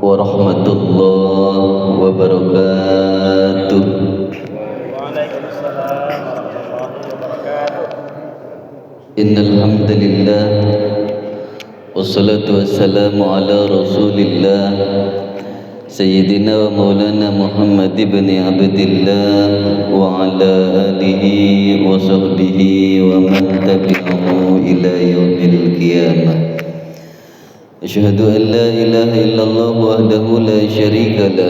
warahmatullahi wabarakatuh. Waalaikumsalam warahmatullahi wabarakatuh. Innal hamdalillah wassalatu wassalamu ala Rasulillah Sayyidina wa Maulana Muhammad ibn Abdillah wa ala alihi wa sahbihi wa man tabi'ahu ila yaumil qiyamah. Asyhadu an la ilaha illallah wahdahu la syarika lah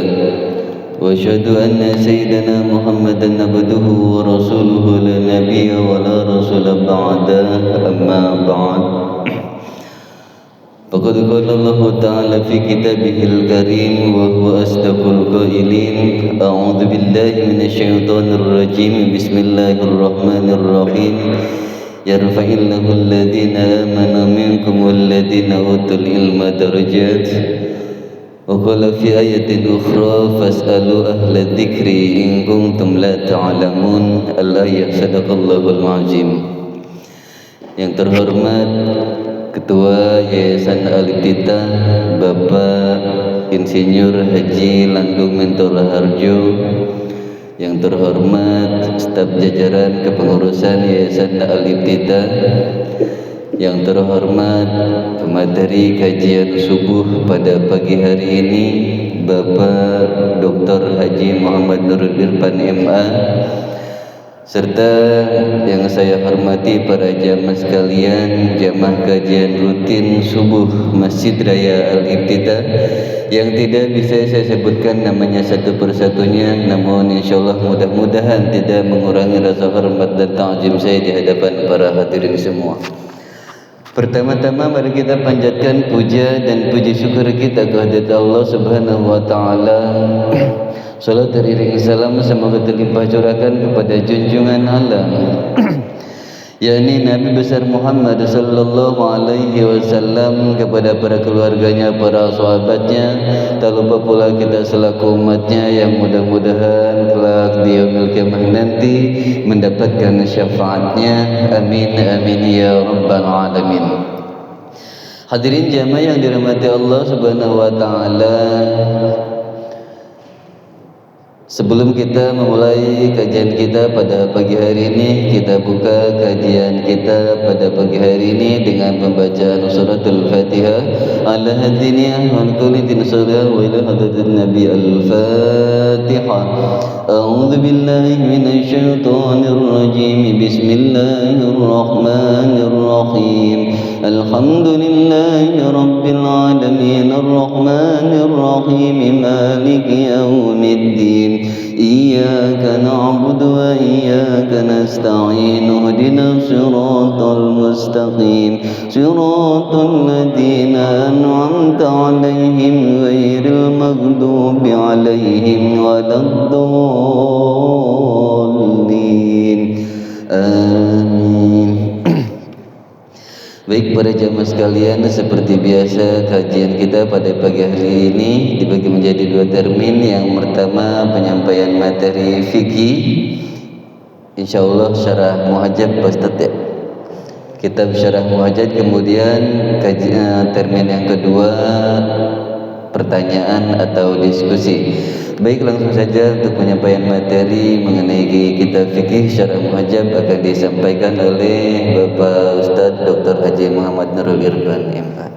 wa asyhadu anna sayyidana Muhammadan abduhu wa rasuluhu la nabiyya wa la rasula ba'da, amma ba'd. Faqad qala Allah ta'ala fi kitabihil karim wa huwa asdaqul qailin. A'udzu billahi minasy syaithanir rajim. Bismillahirrahmanirrahim. Yarfa'illahu alladhina amanu minkum walladhina utul ilma darajat. Wa qala fi ayatin ukhra fas'alu ahla dzikri in kuntum la ta'lamun. Al-ayat. Sadaqallahul azim. Yang terhormat Ketua Yayasan Al-Iftitah Bapak Insinyur Haji Landung Mentola Harjo, yang terhormat staf jajaran kepengurusan Yayasan Al-Iftitah, yang terhormat pemateri kajian subuh pada pagi hari ini Bapak Dr. Haji Muhammad Nurul Irfan MA, serta yang saya hormati para jamaah sekalian, jamaah kajian rutin subuh Masjid Raya Al-Iftitah yang tidak bisa saya sebutkan namanya satu persatunya, namun insyaallah mudah-mudahan tidak mengurangi rasa hormat dan ta'zim saya di hadapan para hadirin semua. Pertama-tama mari kita panjatkan puja dan puji syukur kita kehadirat Allah Subhanahu wa taala. Salat teriring salam semoga terlimpah curahkan kepada junjungan alam yakni Nabi besar Muhammad sallallahu alaihi wasallam, kepada para keluarganya, para sahabatnya, tak lupa pula kita selaku umatnya yang mudah-mudahan kelak di yaumil qiyamah nanti mendapatkan syafaatnya. Amin amin ya rabbal alamin. Hadirin jamaah yang dirahmati Allah Subhanahu wa taala, sebelum kita memulai kajian kita pada pagi hari ini, kita buka kajian kita pada pagi hari ini dengan pembacaan suratul Fatihah. Ala hadiniyah wa qulitin salam wa ila hadatin Nabi al-Fatihah. A'udzu billahi minasy syaithanir rajim. Bismillahirrahmanirrahim. Alhamdulillahi rabbil alamin arrahmanir rahim maliki yaumiddin. Iyyaka na'budu wa iyyaka nasta'in. Ihdinas siratal mustaqim. Siratal ladzina an'amta 'alaihim ghairil maghdubi 'alaihim waladdallin. Amin. Baik para jamaah sekalian, seperti biasa kajian kita pada pagi hari ini dibagi menjadi dua termin. Yang pertama penyampaian materi fikih, insyaallah syarah muhajjab Ustaz ya, kitab syarah muhajjab. Kemudian termin yang kedua pertanyaan atau diskusi. Baik, langsung saja untuk penyampaian materi mengenai kitab fikih syarah muhajjab akan disampaikan oleh Bapak Ustaz Dr. Haji Muhammad Nurul Irfan MA.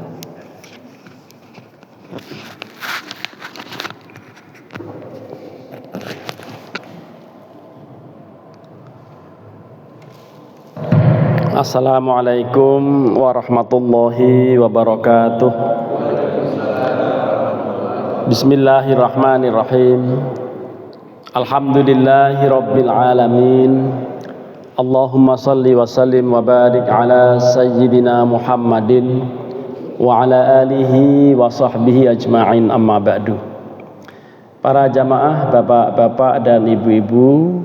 Assalamualaikum warahmatullahi wabarakatuh. Bismillahirrahmanirrahim. Alhamdulillahi rabbil alamin. Allahumma salli wa sallim wa barik ala sayyidina Muhammadin wa ala alihi wa sahbihi ajma'in, amma ba'du. Para jamaah, bapak-bapak dan ibu-ibu,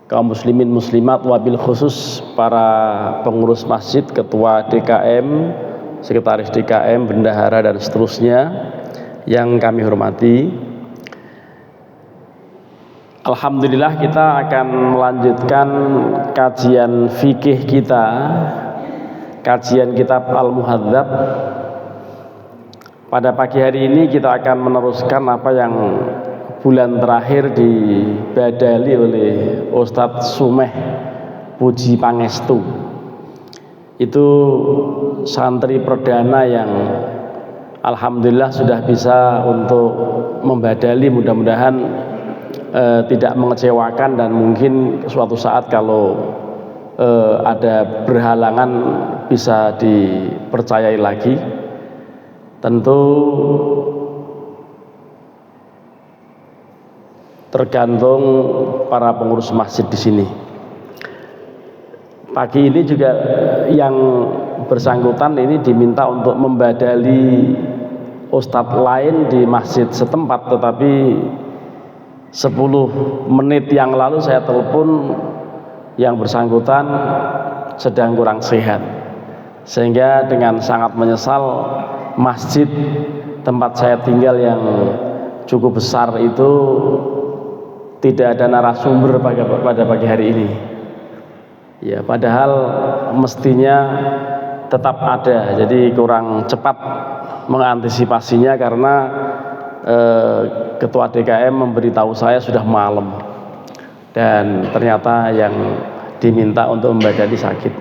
kaum muslimin muslimat, wabil khusus para pengurus masjid, ketua DKM, sekretaris DKM, bendahara dan seterusnya yang kami hormati. Alhamdulillah kita akan melanjutkan kajian fikih kita, kajian kitab Al-Muhadzab Pada pagi hari ini kita akan meneruskan apa yang bulan terakhir dibadali oleh Ustadz Sumeh Puji Pangestu. Itu santri perdana yang alhamdulillah sudah bisa untuk membadali, mudah-mudahan tidak mengecewakan, dan mungkin suatu saat kalau ada berhalangan bisa dipercayai lagi. Tentu tergantung para pengurus masjid di sini. Pagi ini juga yang bersangkutan ini diminta untuk membadali ustadz lain di masjid setempat, tetapi 10 menit yang lalu saya telepon yang bersangkutan sedang kurang sehat, sehingga dengan sangat menyesal masjid tempat saya tinggal yang cukup besar itu tidak ada narasumber pada pagi hari ini. Ya, padahal mestinya tetap ada, jadi kurang cepat mengantisipasinya karena Ketua DKM memberitahu saya sudah malam dan ternyata yang diminta untuk membadali sakit.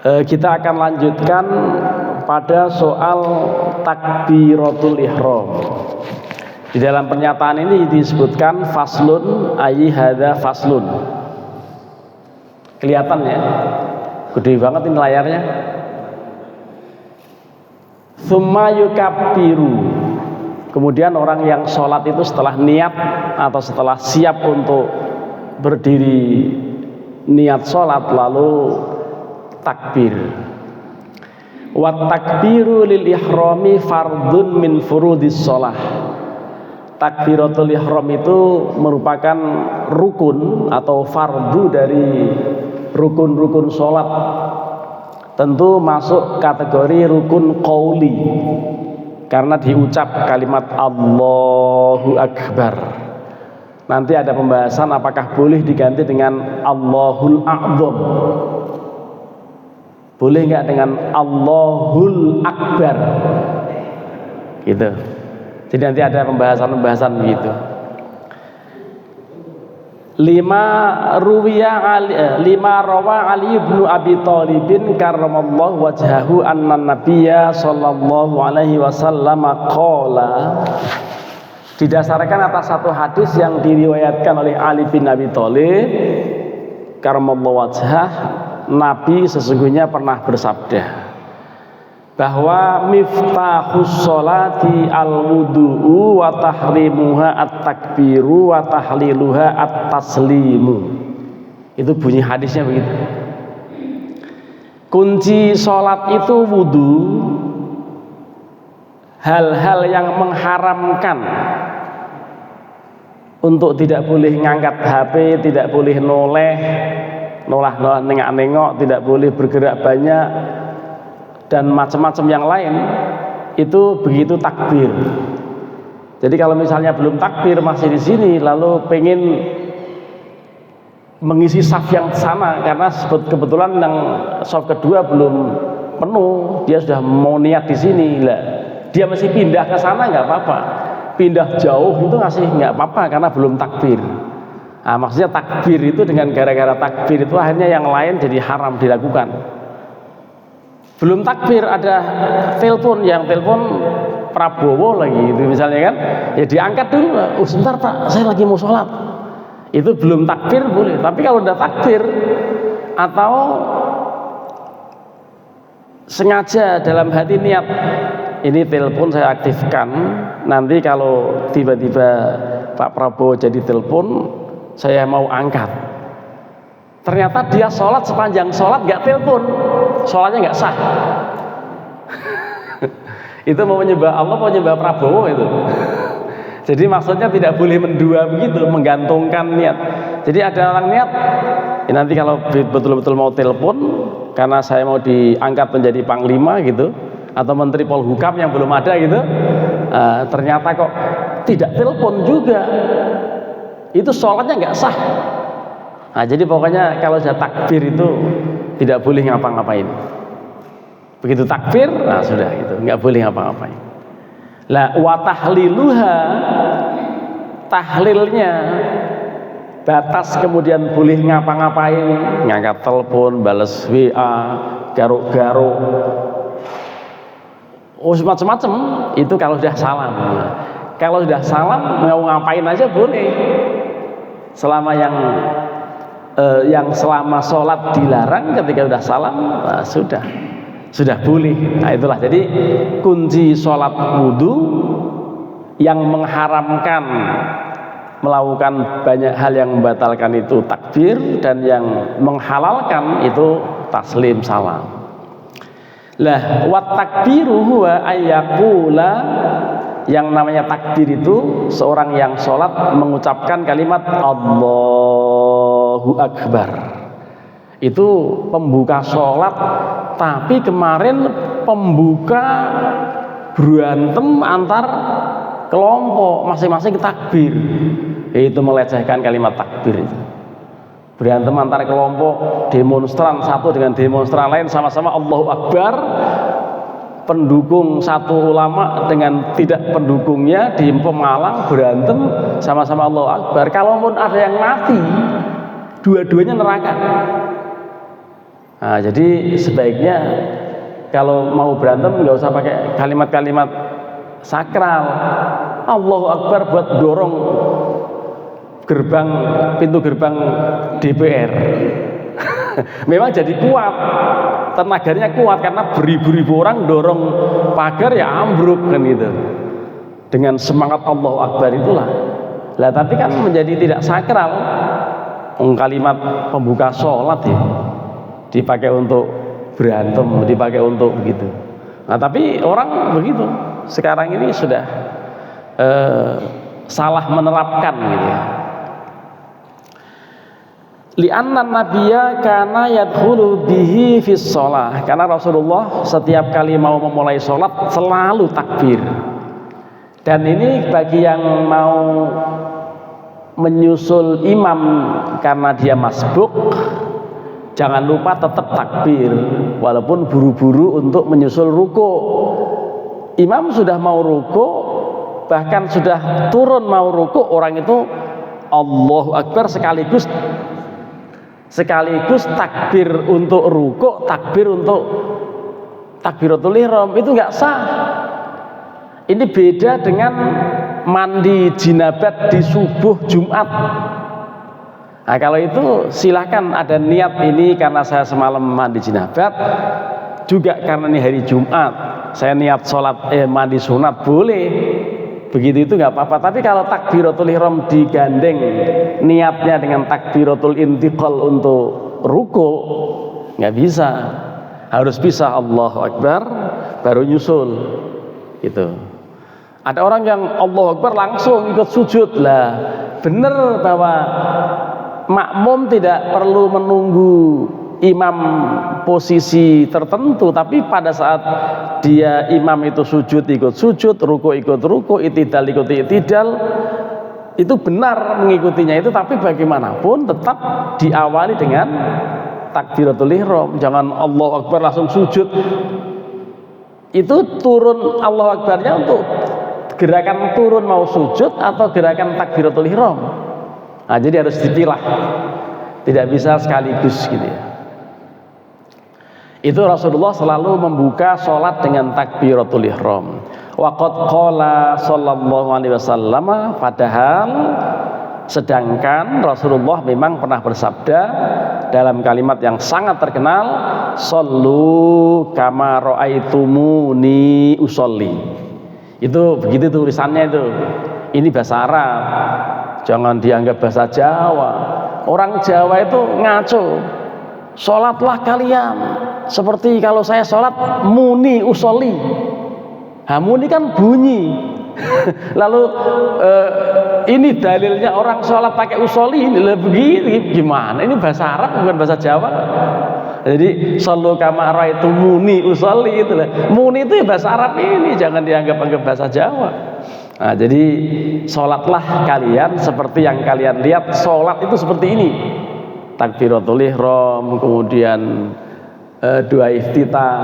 Kita akan lanjutkan pada soal takbiratul ihram. Di dalam pernyataan ini disebutkan faslun, ayy hadza faslun. Kelihatan ya, gede banget ini layarnya. Tsumma yukabbiru. Kemudian orang yang sholat itu setelah niat atau setelah siap untuk berdiri niat sholat lalu takbir. Wa takbiru lil ihrami fardun min furudis sholah. Takbiratul ihram itu merupakan rukun atau fardu dari rukun-rukun sholat. Tentu masuk kategori rukun qauli karena diucap kalimat Allahu Akbar. Nanti ada pembahasan apakah boleh diganti dengan Allahul A'zam. Boleh nggak dengan Allahul Akbar? Gitu. Jadi nanti ada pembahasan begitu. Lima rawa Ali ibn Abi Thalibin karramallahu wajhahu anna nabiyya sallallahu alaihi wasallam qala. Didasarkan atas satu hadis yang diriwayatkan oleh Ali bin Abi Thalib karramallahu wajhah, Nabi sesungguhnya pernah bersabda bahwa miftahus sholati al-wudu'u wa tahrimuha at-takbiru wa tahliluha at-taslimu. Itu bunyi hadisnya begitu. Kunci sholat itu wudu. Hal-hal yang mengharamkan untuk tidak boleh ngangkat HP, tidak boleh noleh, nengok-nengok, tidak boleh bergerak banyak, dan macam-macam yang lain itu begitu takbir. Jadi kalau misalnya belum takbir masih di sini lalu pengen mengisi saf yang sana karena kebetulan yang saf kedua belum penuh, dia sudah mau niat di sini lah, dia masih pindah ke sana nggak apa-apa, pindah jauh itu masih nggak apa-apa karena belum takbir. Nah, maksudnya takbir itu dengan gara-gara takbir itu akhirnya yang lain jadi haram dilakukan. Belum takbir ada telepon, yang telepon Prabowo lagi itu misalnya kan, ya diangkat dulu. Sebentar Pak, saya lagi mau sholat. Itu belum takbir boleh. Tapi kalau udah takbir atau sengaja dalam hati niat, ini telepon saya aktifkan, nanti kalau tiba-tiba Pak Prabowo jadi telepon saya mau angkat. Ternyata dia sholat, sepanjang sholat gak telepon, sholatnya gak sah. Itu mau menyembah Allah, mau menyembah Prabowo itu. Jadi maksudnya tidak boleh mendua begitu, menggantungkan niat. Jadi ada orang niat, ya nanti kalau betul-betul mau telepon, karena saya mau diangkat menjadi panglima gitu, atau menteri Polhukam yang belum ada gitu, ternyata kok tidak telepon juga, itu sholatnya nggak sah. Nah, jadi pokoknya kalau sudah takbir itu tidak boleh ngapa-ngapain. Begitu takbir, nah sudah itu, nggak boleh ngapa-ngapain. Lah wa tahliluha, tahlilnya batas kemudian boleh ngapa-ngapain, ngangkat telepon, bales WA, garuk-garuk, macam-macam itu kalau sudah salam. Kalau sudah salam mau ngapain aja boleh, selama yang selama sholat dilarang, ketika sudah salam nah, sudah boleh. Nah itulah jadi kunci sholat wudhu. Yang mengharamkan melakukan banyak hal yang membatalkan itu takbir, dan yang menghalalkan itu taslim salam. Lah wat takbiru huwa ayyaqula, yang namanya takbir itu seorang yang sholat mengucapkan kalimat Allahu Akbar. Itu pembuka sholat, tapi kemarin pembuka berantem antar kelompok, masing-masing takbir. Itu melecehkan kalimat takbir itu. Berantem antar kelompok, demonstran satu dengan demonstran lain sama-sama Allahu Akbar. Pendukung satu ulama dengan tidak pendukungnya di Pemalang berantem sama-sama Allahu Akbar. Kalaupun ada yang mati, dua-duanya neraka. Nah, jadi sebaiknya kalau mau berantem nggak usah pakai kalimat-kalimat sakral. Allahu Akbar buat dorong pintu gerbang DPR. Memang jadi kuat, tenaganya kuat karena beribu-ribu orang dorong pagar ya ambruk kan gitu. Dengan semangat Allahu Akbar itulah. Lah tapi kan menjadi tidak sakral. Kalimat pembuka sholat ya dipakai untuk berantem, dipakai untuk begitu. Nah tapi orang begitu sekarang ini sudah salah menerapkan gitu ya. Li'anna nabiyya kana yadkhulu bihi fis shalah, karena Rasulullah setiap kali mau memulai sholat selalu takbir. Dan ini bagi yang mau menyusul imam karena dia masbuk, jangan lupa tetap takbir walaupun buru-buru untuk menyusul ruku. Imam sudah mau ruku, bahkan sudah turun mau ruku, orang itu Allahu Akbar sekaligus takbir untuk ruku, takbir untuk takbiratul ihram, itu nggak sah. Ini beda dengan mandi jinabat di subuh Jumat. Nah kalau itu silakan ada niat ini karena saya semalam mandi jinabat, juga karena ini hari Jumat saya niat sholat mandi sunat, boleh begitu, itu nggak apa-apa. Tapi kalau takbiratul ihram digandeng niatnya dengan takbiratul intiqal untuk ruku, nggak bisa, harus bisa Allahu Akbar baru nyusul gitu. Ada orang yang Allahu Akbar langsung ikut sujud. Lah bener bahwa makmum tidak perlu menunggu imam posisi tertentu, tapi pada saat dia imam itu sujud ikut sujud, ruku ikut ruku, i'tidal ikut i'tidal, itu benar mengikutinya itu. Tapi bagaimanapun tetap diawali dengan takbiratul ihram. Jangan Allahu Akbar langsung sujud. Itu turun Allahu Akbarnya untuk gerakan turun mau sujud atau gerakan takbiratul ihram. Nah, jadi harus dipilah, tidak bisa sekaligus gitu ya. Itu Rasulullah selalu membuka sholat dengan takbiratul ihram. Wa qad qala sallallahu alaihi wasallam, padahal sedangkan Rasulullah memang pernah bersabda dalam kalimat yang sangat terkenal, shollu kama ra'aitumuni usolli. Itu begitu tulisannya itu. Ini bahasa Arab, jangan dianggap bahasa Jawa. Orang Jawa itu ngaco. Sholatlah kalian seperti kalau saya sholat muni usolli. Muni kan bunyi. Lalu ini dalilnya orang sholat pakai usolli, ini begini gimana? Ini bahasa Arab bukan bahasa Jawa. Jadi shollu kama ra'aitumuni usolli itu lah. Muni itu ya bahasa Arab ini, jangan dianggap bahasa Jawa. Nah, jadi sholatlah kalian seperti yang kalian lihat sholat itu seperti ini. Takbiratul ihram, kemudian doa iftitah,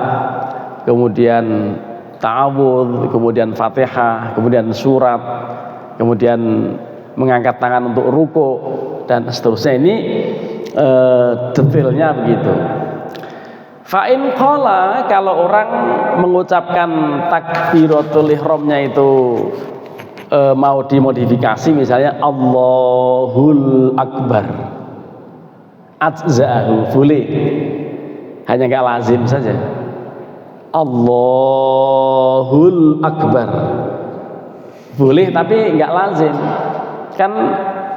kemudian ta'awudz, kemudian Fatihah, kemudian surat, kemudian mengangkat tangan untuk ruku dan seterusnya. Ini detailnya begitu. Fa'in qala, kalau orang mengucapkan takbiratul ihramnya itu mau dimodifikasi, misalnya Allahul Akbar, ajza'ahu, boleh, hanya nggak lazim saja. Allahul Akbar boleh tapi nggak lazim, kan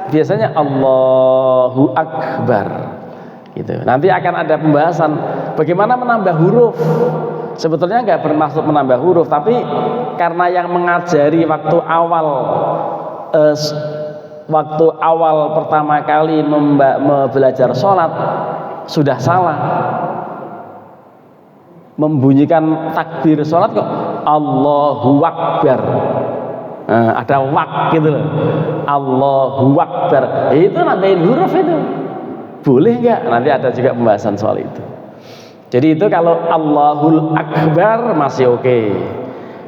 biasanya Allahu Akbar gitu. Nanti akan ada pembahasan bagaimana menambah huruf. Sebetulnya nggak bermaksud menambah huruf, tapi karena yang mengajari waktu awal pertama kali belajar sholat sudah salah, membunyikan takbir sholat kok Allahu Akbar. Ada wak gitu loh, Allahu Akbar, itu nambahin huruf itu boleh nggak? Nanti ada juga pembahasan soal itu. Jadi itu kalau Allahul Akbar masih oke.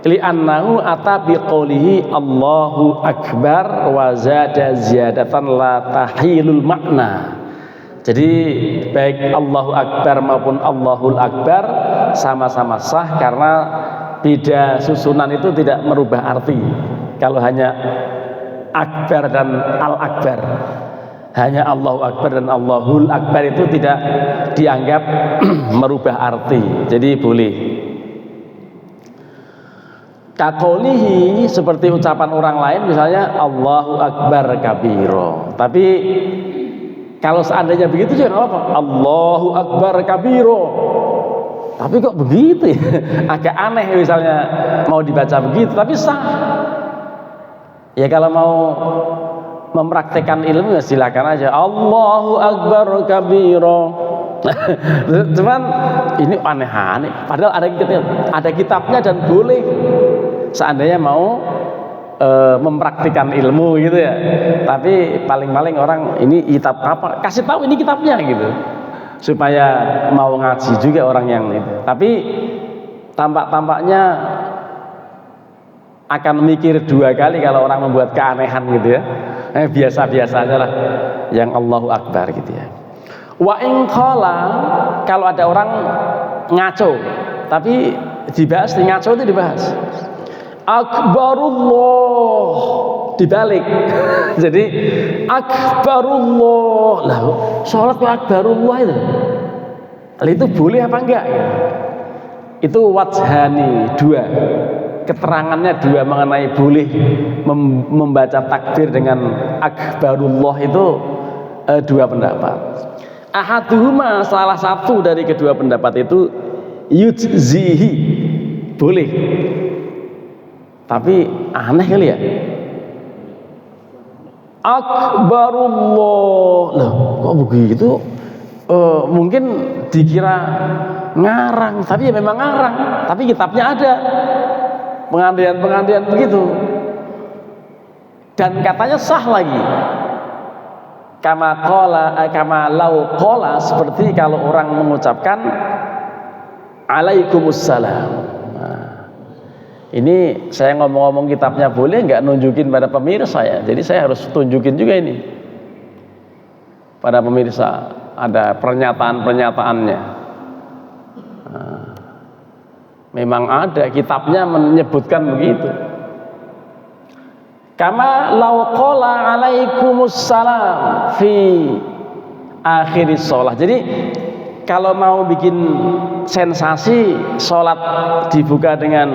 Li'annahu ata biqaulihi Allahu Akbar wa zada ziyadatan la tahilul makna. Jadi baik Allahu Akbar maupun Allahul Akbar sama-sama sah karena beda susunan itu tidak merubah arti. Kalau hanya Akbar dan Al-Akbar, hanya Allahu Akbar dan Allahul Akbar itu tidak dianggap merubah arti, jadi boleh. Kakolihi, seperti ucapan orang lain misalnya Allahu Akbar kabiro, tapi kalau seandainya begitu jangan apa Allahu Akbar kabiro, tapi kok begitu ya? Agak aneh misalnya mau dibaca begitu, tapi sah. Ya kalau mau mempraktekkan ilmu ya silakan aja Allahu Akbar kabiro. Cuman ini aneh-aneh, padahal ada kitabnya dan boleh seandainya mau mempraktikkan ilmu gitu ya. Tapi paling-paling orang ini kitab apa, kasih tahu ini kitabnya gitu, supaya mau ngaji juga orang yang itu. Tapi tampak-tampaknya akan mikir dua kali kalau orang membuat keanehan gitu ya. Biasa-biasa aja lah yang Allahu Akbar gitu ya. Wa in qala, kalau ada orang ngaco, tapi dibahas, ngaco itu dibahas Akbarullah, dibalik. Jadi Akbarullah, lah sholat kok Akbarullah itu boleh apa enggak ya? Itu wajhani, dua keterangannya dua mengenai boleh membaca takbir dengan Akbarullah itu dua pendapat. Ahaduhuma, salah satu dari kedua pendapat itu yujzihi, boleh. Tapi aneh kali ya, Akbarullah, loh kok begitu? Mungkin dikira ngarang, tapi ya memang ngarang, tapi kitabnya ada pengandian begitu, dan katanya sah lagi. Kama lau qala, seperti kalau orang mengucapkan Alaikumussalam. Nah, ini saya ngomong-ngomong kitabnya boleh nggak nunjukin pada pemirsa ya, jadi saya harus tunjukin juga ini pada pemirsa, ada pernyataan-pernyataannya. Nah, memang ada kitabnya menyebutkan begitu. Kama lau qala alaikumussalam fi akhiris sholat. Jadi kalau mau bikin sensasi, sholat dibuka dengan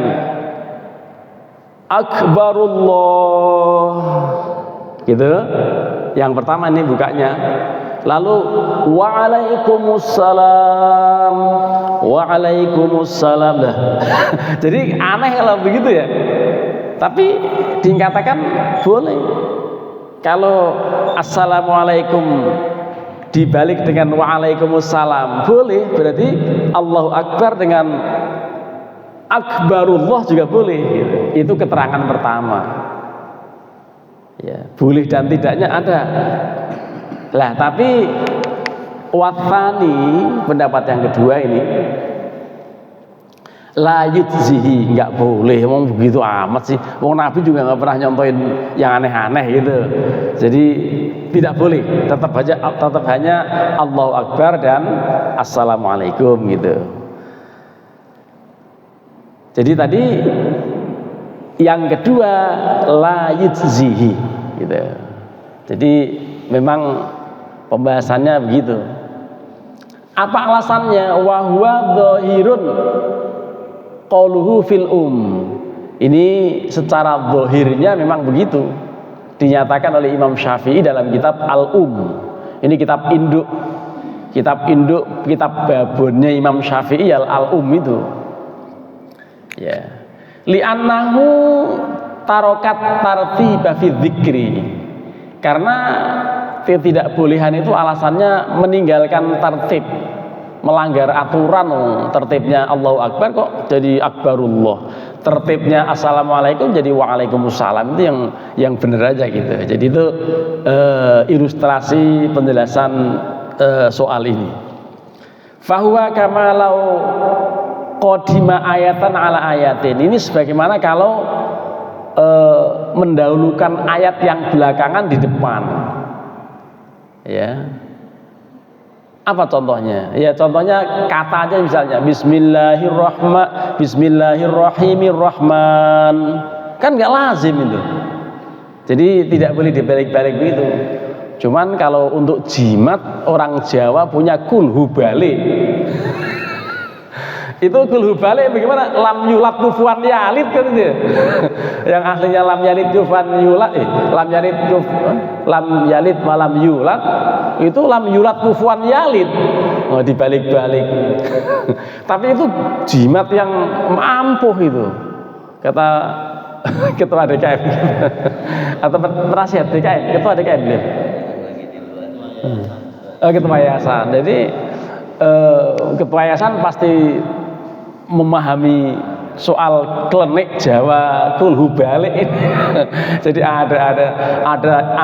Akbarullah gitu. Yang pertama ini bukanya. Lalu waalaikumsalam, waalaikumsalam. Jadi aneh kalau begitu ya. Tapi dikatakan boleh. Kalau assalamualaikum dibalik dengan waalaikumsalam boleh, berarti Allahu Akbar dengan Akbarullah juga boleh. Itu keterangan pertama. Ya, boleh dan tidaknya ada. Lah, tapi wathani, pendapat yang kedua ini, La yujzihi, nggak boleh. Wong begitu amat sih. Wong Nabi juga nggak pernah nyontoin yang aneh-aneh gitu. Jadi tidak boleh. Tetap hanya Allahu Akbar dan Assalamualaikum gitu. Jadi tadi yang kedua la yujzihi gitu. Jadi memang pembahasannya begitu. Apa alasannya? Wa huwa dhahirun qauluhu fil Ini secara zahirnya memang begitu. Dinyatakan oleh Imam Syafi'i dalam kitab Ini kitab induk. Kitab babonnya Imam Syafi'i itu. Ya. Li'annahu tarokat tartiba fi dzikri. Karena ketidakbolehan itu alasannya meninggalkan tertib, melanggar aturan. Tertibnya Allahu Akbar kok jadi Akbarullah, tertibnya Assalamualaikum jadi Waalaikumsalam. Itu yang benar aja gitu. Jadi itu ilustrasi penjelasan soal ini. Fahuwa kama lau qadima ayatan ala ayatin. Ini sebagaimana kalau mendahulukan ayat yang belakangan di depan. Ya. Apa contohnya? Ya contohnya katanya misalnya Bismillahirrahmanirrahim. Kan nggak lazim itu. Jadi tidak boleh dibalik-balik begitu. Cuman kalau untuk jimat orang Jawa punya kulhu balik. Itu kulhu balik bagaimana? Lam yulat kufuwan yalid kan itu. Yang aslinya lam yalid kufuwan yulat, lam yalid malam yulat, itu lam yulat kufuwan yalid. Oh, dibalik-balik. Tapi itu jimat yang ampuh itu. Kata ketua DKM atau penasihat DKM, ketua DKM beliau. Ketua yayasan. Jadi ketua yayasan pasti memahami soal klenik Jawa kulhu balik ini. Jadi ada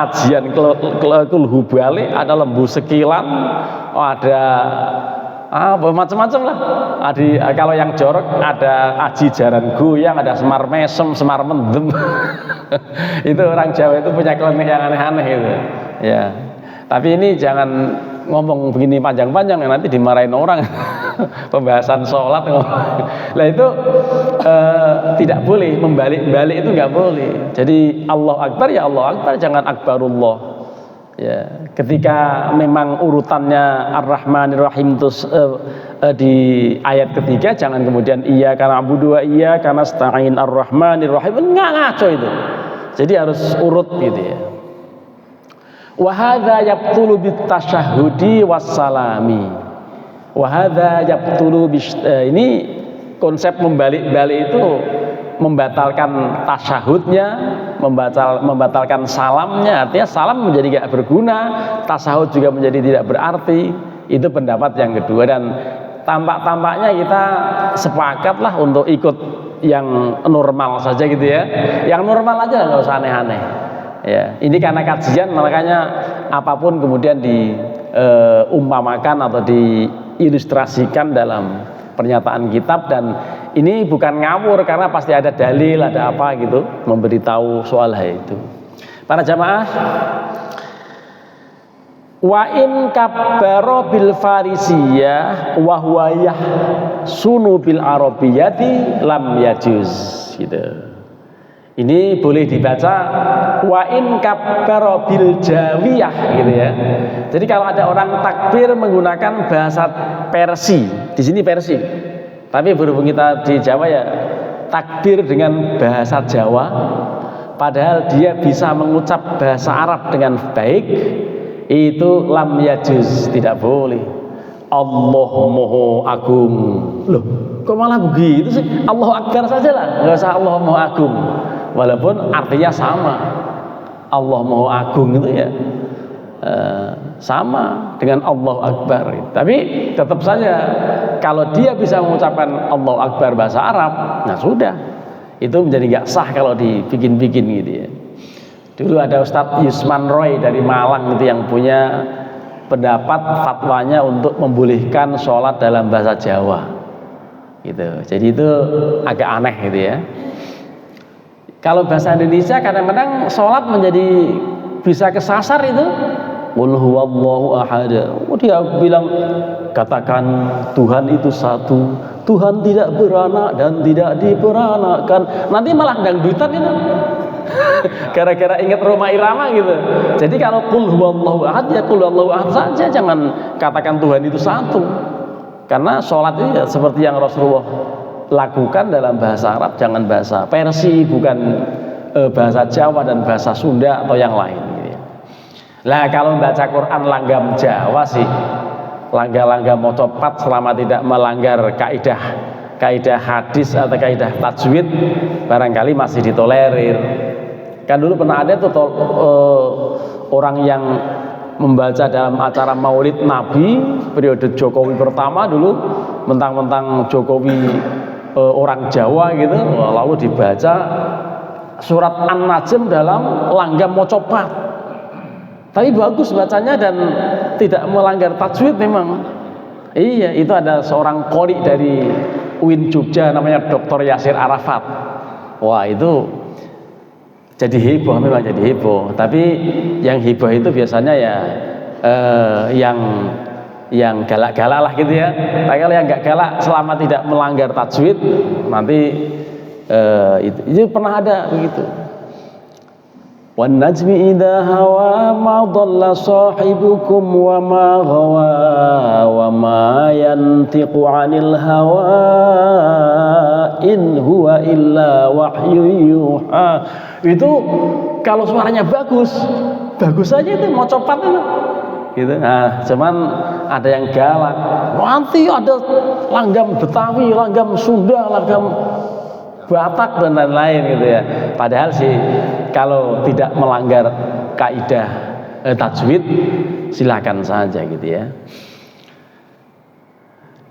ajian kulhu balik, ada lembu sekilan, ada macam-macam lah. Kalau yang jorok ada aji jaran goyang, ada semar mesem, semar mendem. Itu orang Jawa itu punya klenik yang aneh-aneh itu. Ya. Tapi ini jangan ngomong begini panjang-panjang yang nanti dimarahin orang. Pembahasan sholat. Nah itu tidak boleh, membalik-balik itu nggak boleh. Jadi Allah Akbar ya Allah Akbar, jangan Akbarullah. Ya, ketika memang urutannya Ar-Rahmanir-Rahim itu di ayat ketiga, jangan kemudian iya karena abudu wa iya karena nasta'in Ar-Rahmanir-Rahim, nggak ngaco itu. Jadi harus urut gitu ya. Wa hadza yabtulu bitasyahhudi wassalami. Wa hadza yabtulu ini konsep membalik-balik itu membatalkan tasyahudnya, membatalkan salamnya. Artinya salam menjadi tidak berguna, tasyahud juga menjadi tidak berarti. Itu pendapat yang kedua, dan tampak-tampaknya kita sepakatlah untuk ikut yang normal saja gitu ya. Yang normal aja, nggak usah aneh-aneh. Ya, ini karena kajian makanya apapun kemudian diumpamakan atau diilustrasikan dalam pernyataan kitab, dan ini bukan ngawur karena pasti ada dalil, ada apa gitu memberitahu soal hal itu. Para jamaah, wa in kabbara bil farisiyah wa huwa yahsunu bil arabiyyati lam yajuz gitu. Ini boleh dibaca wa in kabbara bil jawiyah gitu ya. Jadi kalau ada orang takbir menggunakan bahasa Persi, di sini Persi. Tapi berhubung kita di Jawa ya takbir dengan bahasa Jawa, padahal dia bisa mengucap bahasa Arab dengan baik, itu lam yajuz, tidak boleh. Allah Maha Agung. Loh, kok malah begitu sih? Allahu Akbar saja lah, nggak usah Allah Maha Agung. Walaupun artinya sama, Allah Maha Agung itu ya sama dengan Allahu Akbar. Tapi tetap saja kalau dia bisa mengucapkan Allahu Akbar bahasa Arab, nah sudah, itu menjadi nggak sah kalau dibikin-bikin gitu ya. Dulu ada Ustadz Yusman Roy dari Malang itu yang punya pendapat fatwanya untuk membolehkan sholat dalam bahasa Jawa. gitu. Jadi itu agak aneh gitu ya. Kalau bahasa Indonesia kadang-kadang sholat menjadi bisa kesasar itu. Qul huwallahu ahad. Dia bilang katakan Tuhan itu satu, Tuhan tidak beranak dan tidak diperanakkan. Nanti malah dangdutan itu. Gara-gara ingat Roma Irama gitu. Jadi kalau qul huwallahu ahad ya qul huwallahu ahad saja, jangan katakan Tuhan itu satu. Karena sholat itu ya seperti yang Rasulullah lakukan dalam bahasa Arab, jangan bahasa Persia, bukan bahasa Jawa dan bahasa Sunda atau yang lain gitu ya. Lah kalau baca Quran langgam Jawa sih, langgam mocopat selama tidak melanggar kaidah hadis atau kaidah tajwid barangkali masih ditolerir. Kan dulu pernah ada tuh orang yang membaca dalam acara Maulid Nabi periode Jokowi pertama dulu, mentang-mentang Jokowi orang Jawa gitu, lalu dibaca surat An-Najm dalam langgam mocopat. Tapi bagus bacanya dan tidak melanggar tajwid memang. Iya, itu ada seorang qori dari UIN Jogja namanya Dr. Yasir Arafat. Wah, itu jadi heboh, memang jadi heboh. Tapi yang heboh itu biasanya ya yang galak-galak lah gitu ya. Tapi kalau yang nggak galak selama tidak melanggar tajwid nanti itu pernah ada begitu. Wan najmi idza hawa ma dhalla sahibukum wa ma ghawa wa ma yantiqu 'anil hawa in huwa illa wahyu yuha. Itu kalau suaranya bagus aja itu mau copat itu gitu. Nah, cuman ada yang galak, nanti ada langgam Betawi, langgam Sunda, langgam Batak dan lain-lain gitu ya. Padahal sih kalau tidak melanggar kaidah tajwid silakan saja gitu ya.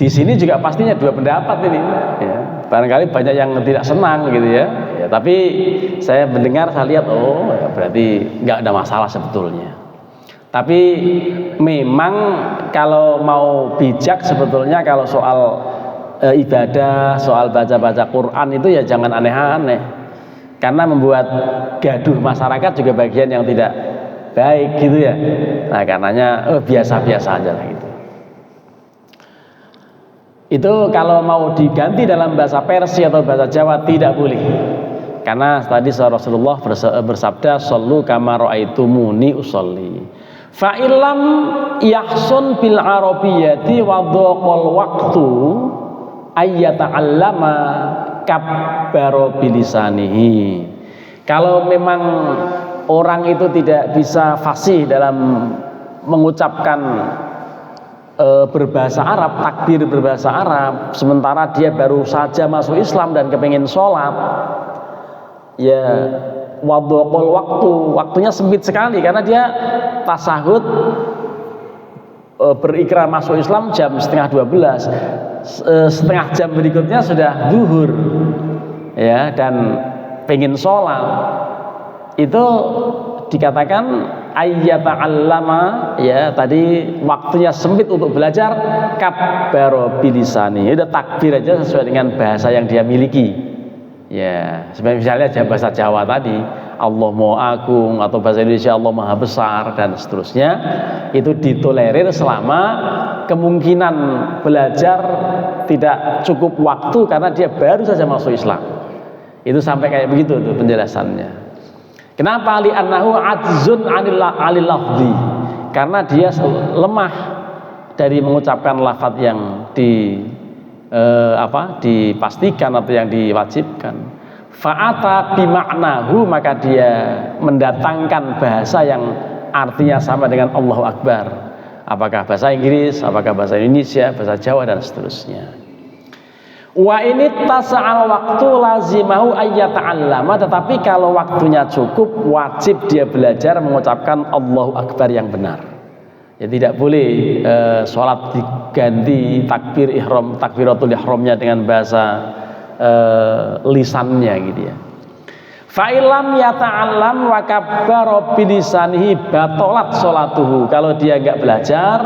Di sini juga pastinya dua pendapat ini ya. Barangkali banyak yang tidak senang gitu ya. Ya, tapi saya mendengar, saya lihat ya berarti nggak ada masalah sebetulnya. Tapi memang kalau mau bijak sebetulnya kalau soal ibadah, soal baca-baca Quran itu ya jangan aneh-aneh. Karena membuat gaduh masyarakat juga bagian yang tidak baik gitu ya. Nah, karenanya biasa-biasa aja lah gitu. Itu kalau mau diganti dalam bahasa Persia atau bahasa Jawa tidak boleh. Karena tadi Rasulullah bersabda sallu kama raaitumuni usolli. Fa illam yahsun bil arabiyyati wa dhaqal waqtu ayyata'allama kabbaro bilisanihi. Kalau memang orang itu tidak bisa fasih dalam mengucapkan berbahasa Arab, takbir berbahasa Arab, sementara dia baru saja masuk Islam dan kepingin sholat, ya wadhaqal waktunya sempit sekali karena dia tasahud berikrar masuk Islam jam 11:30, setengah jam berikutnya sudah zuhur ya, dan pengen sholat, itu dikatakan ayyata'allama ya, tadi waktunya sempit untuk belajar kabbaro bilisani, udah takbir aja sesuai dengan bahasa yang dia miliki ya. Sebenarnya misalnya bahasa Jawa tadi Allah Maha Agung, atau bahasa Indonesia Allah Maha Besar dan seterusnya, itu ditolerir selama kemungkinan belajar tidak cukup waktu karena dia baru saja masuk Islam. Itu sampai kayak begitu tuh penjelasannya. Kenapa? Li'annahu ajzun 'anil lafzi, karena dia lemah dari mengucapkan lafaz yang dipastikan atau yang diwajibkan. Fa'ata bimaknahu, maka dia mendatangkan bahasa yang artinya sama dengan Allahu Akbar. Apakah bahasa Inggris, apakah bahasa Indonesia, bahasa Jawa dan seterusnya. Wa ini tasa'al waktu lazimahu ayyata'allama, tetapi kalau waktunya cukup wajib dia belajar mengucapkan Allahu Akbar yang benar. Ya tidak boleh sholat diganti takbir ihram, takbiratul ihramnya dengan bahasa lisannya gitu ya. Fa'ilam yata'allam wa kabbara bilisanihi batolat sholatuhu. Kalau dia enggak belajar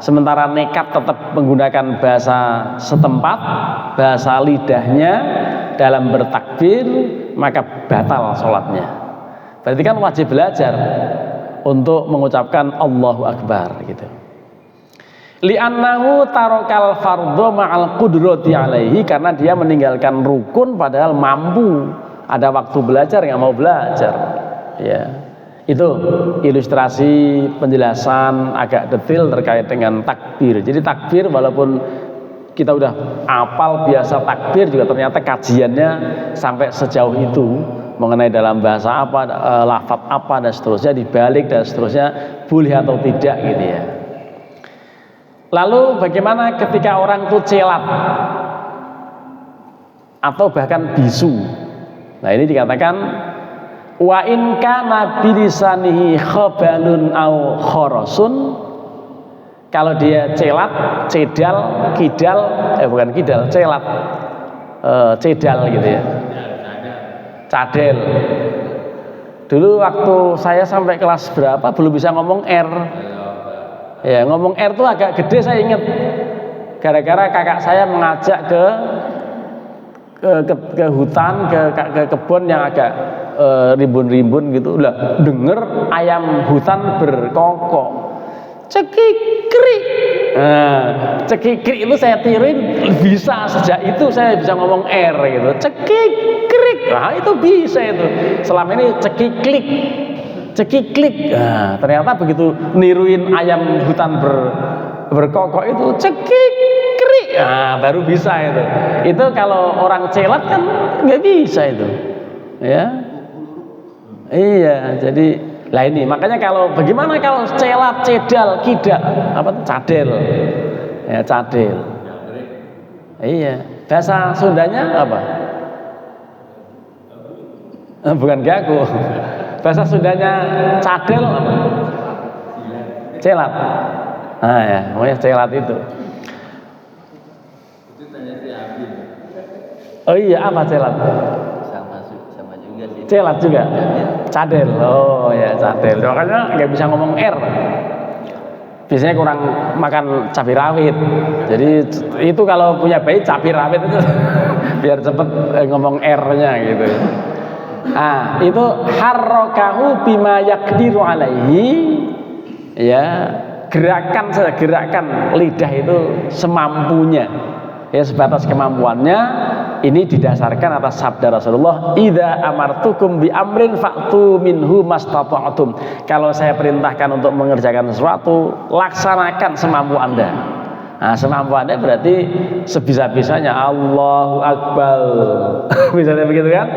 sementara nekat tetap menggunakan bahasa setempat, bahasa lidahnya dalam bertakbir, maka batal sholatnya. Berarti kan wajib belajar untuk mengucapkan Allahu Akbar gitu. Li'annahu tarokal fardhu ma'al qudrati alaihi, karena dia meninggalkan rukun padahal mampu. Ada waktu belajar nggak mau belajar. Ya. Itu ilustrasi penjelasan agak detail terkait dengan takbir. Jadi takbir walaupun kita udah apal biasa takbir, juga ternyata kajiannya sampai sejauh itu mengenai dalam bahasa apa, lafaz apa dan seterusnya, dibalik dan seterusnya, boleh atau tidak gitu ya. Lalu bagaimana ketika orang itu celat atau bahkan bisu? Nah ini dikatakan wa in kana bilisanihi khabalun au kharasun, kalau dia celat, cedal, kidal, bukan kidal, celat, cedal gitu ya, cadel. Dulu waktu saya sampai kelas berapa belum bisa ngomong R. Ya, ngomong R tuh agak gede, saya ingat. Gara-gara kakak saya mengajak ke hutan, ke kebun yang agak rimbun-rimbun gitu. Lah, denger ayam hutan berkokok. Cekikrik. Nah, cekikrik itu saya tiruin, bisa sejak itu saya bisa ngomong R gitu. Cekikrik. Nah, itu bisa itu. Selama ini cekiklik. Cekiklik. Nah, ternyata begitu niruin ayam hutan berkokok itu cekikrik. Nah, baru bisa itu. Itu kalau orang celat kan nggak bisa itu. Ya. Iya, jadi lah ini makanya kalau bagaimana kalau celat, cedal, kidal, apa cadel. Ya, cadel. Iya. Bahasa Sundanya apa? Bukan gagu. Bahasa Sundanya cadel apa? Celat. Nah ya, namanya celat itu. Oh iya, apa celat? Sama juga sih. Celat juga. Cadel. Oh ya, cadel. Makanya nggak bisa ngomong R. Biasanya kurang makan cabai rawit. Jadi itu kalau punya bayi cabai rawit itu biar cepet ngomong R-nya gitu. Ah, itu harrokahu bima yakdiru alaihi, ya, gerakan lidah itu semampunya, ya, sebatas kemampuannya. Ini didasarkan atas sabda Rasulullah, idza amartukum bi amrin fa'tu minhu mastata'tum. Kalau saya perintahkan untuk mengerjakan sesuatu, laksanakan semampu Anda. Nah, semampu Anda berarti sebisa-bisanya Allahu Akbar. Misalnya begitu kan?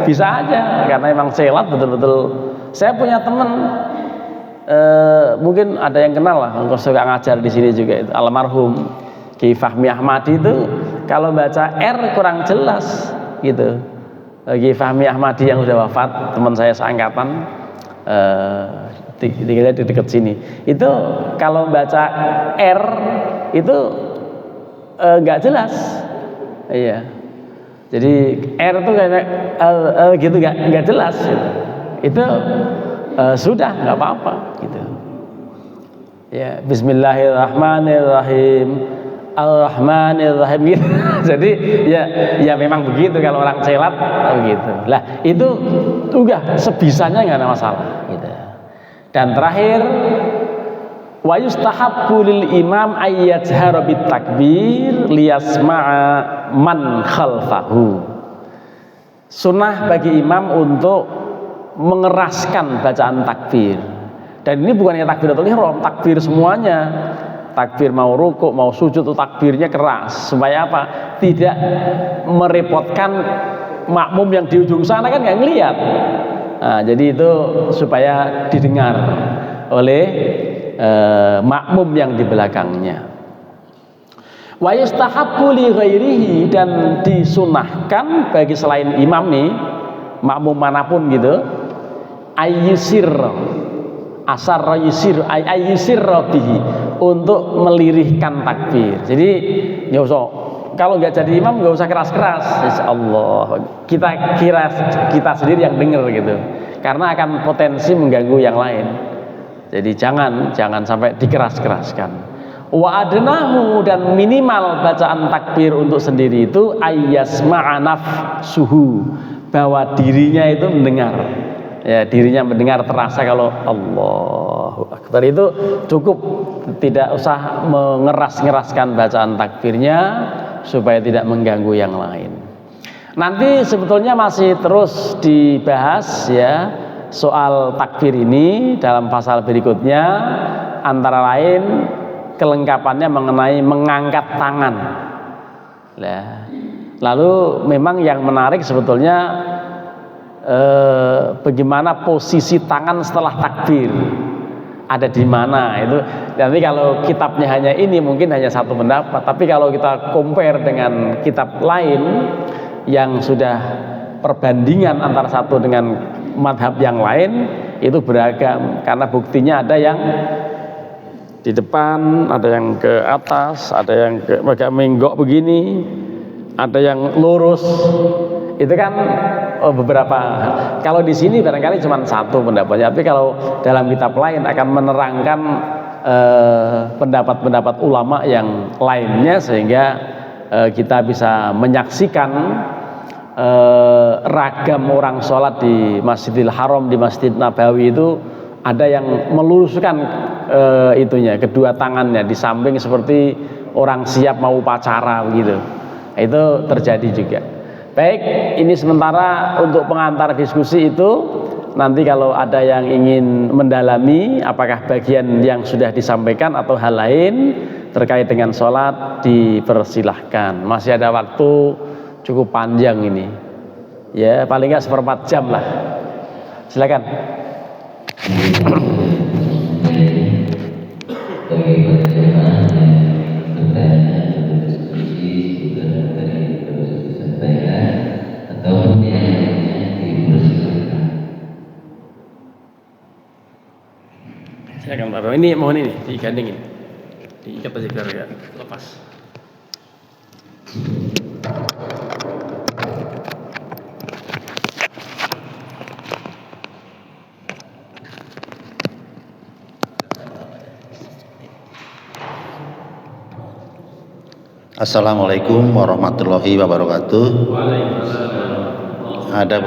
Bisa aja, karena emang celat betul-betul. Saya punya teman, mungkin ada yang kenal lah, engkau suka ngajar di sini juga itu, almarhum Ki Fahmi Ahmadi itu kalau baca R kurang jelas gitu. Ki Fahmi Ahmadi yang sudah wafat, teman saya seangkatan, tinggalnya di dekat sini. Itu kalau baca R itu nggak jelas, iya. Jadi R itu kayak gitu nggak jelas. Gitu. Itu sudah nggak apa-apa gitu. Ya, Bismillahirrahmanirrahim. Ar-Rahmanir-Rahim gitu. Jadi ya memang begitu kalau orang celat begitu. Lah itu udah sebisanya nggak ada masalah gitu. Dan terakhir, wa yustahabbu lil imam ayyajhara bit takbir liyasma'a man khalfahu. Sunnah bagi imam untuk mengeraskan bacaan takbir. Dan ini bukannya takbiratul ihram, takbir semuanya. Takbir mau rukuk, mau sujud itu takbirnya keras. Supaya apa? Tidak merepotkan makmum yang di ujung sana, kan nggak ngelihat. Nah, jadi itu supaya didengar oleh makmum yang di belakangnya. Wa yustahabbu li ghairihi, dan disunahkan bagi selain imam nih, makmum manapun gitu, ayyusir asar yusir ayyusir bihi, untuk melirihkan takbir. Jadi nggak usah, kalau nggak jadi imam nggak usah keras-keras. Insyaallah kita sendiri yang dengar gitu, karena akan potensi mengganggu yang lain. Jadi jangan sampai dikeras-keraskan. Wa adnahu, dan minimal bacaan takbir untuk sendiri itu ayyasma'a nafsuhu, bahwa dirinya itu mendengar. Ya, dirinya mendengar, terasa kalau Allahu Akbar, itu cukup, tidak usah mengeras-ngeraskan bacaan takbirnya supaya tidak mengganggu yang lain. Nanti sebetulnya masih terus dibahas ya soal takbir ini dalam pasal berikutnya, antara lain kelengkapannya mengenai mengangkat tangan. Lalu memang yang menarik sebetulnya bagaimana posisi tangan setelah takbir, ada di mana itu. Nanti kalau kitabnya hanya ini mungkin hanya satu pendapat, tapi kalau kita compare dengan kitab lain yang sudah perbandingan antara satu dengan madhab yang lain, itu beragam, karena buktinya ada yang di depan, ada yang ke atas, ada yang agak menggok begini, ada yang lurus. Itu kan beberapa. Kalau di sini barangkali cuma satu pendapatnya, tapi kalau dalam kitab lain akan menerangkan pendapat-pendapat ulama yang lainnya, sehingga kita bisa menyaksikan ragam orang sholat di Masjidil Haram, di Masjid Nabawi itu ada yang meluruskan itunya, kedua tangannya di samping seperti orang siap mau upacara begitu. Itu terjadi juga. Baik, ini sementara untuk pengantar diskusi itu. Nanti kalau ada yang ingin mendalami apakah bagian yang sudah disampaikan atau hal lain terkait dengan sholat, dipersilahkan. Masih ada waktu cukup panjang ini. Ya, paling nggak 1/4 jam lah. Silakan. Silakan Pak. Ini mohon ini digandengin, diikat aja biar ya lepas. Assalamualaikum warahmatullahi wabarakatuh. Ada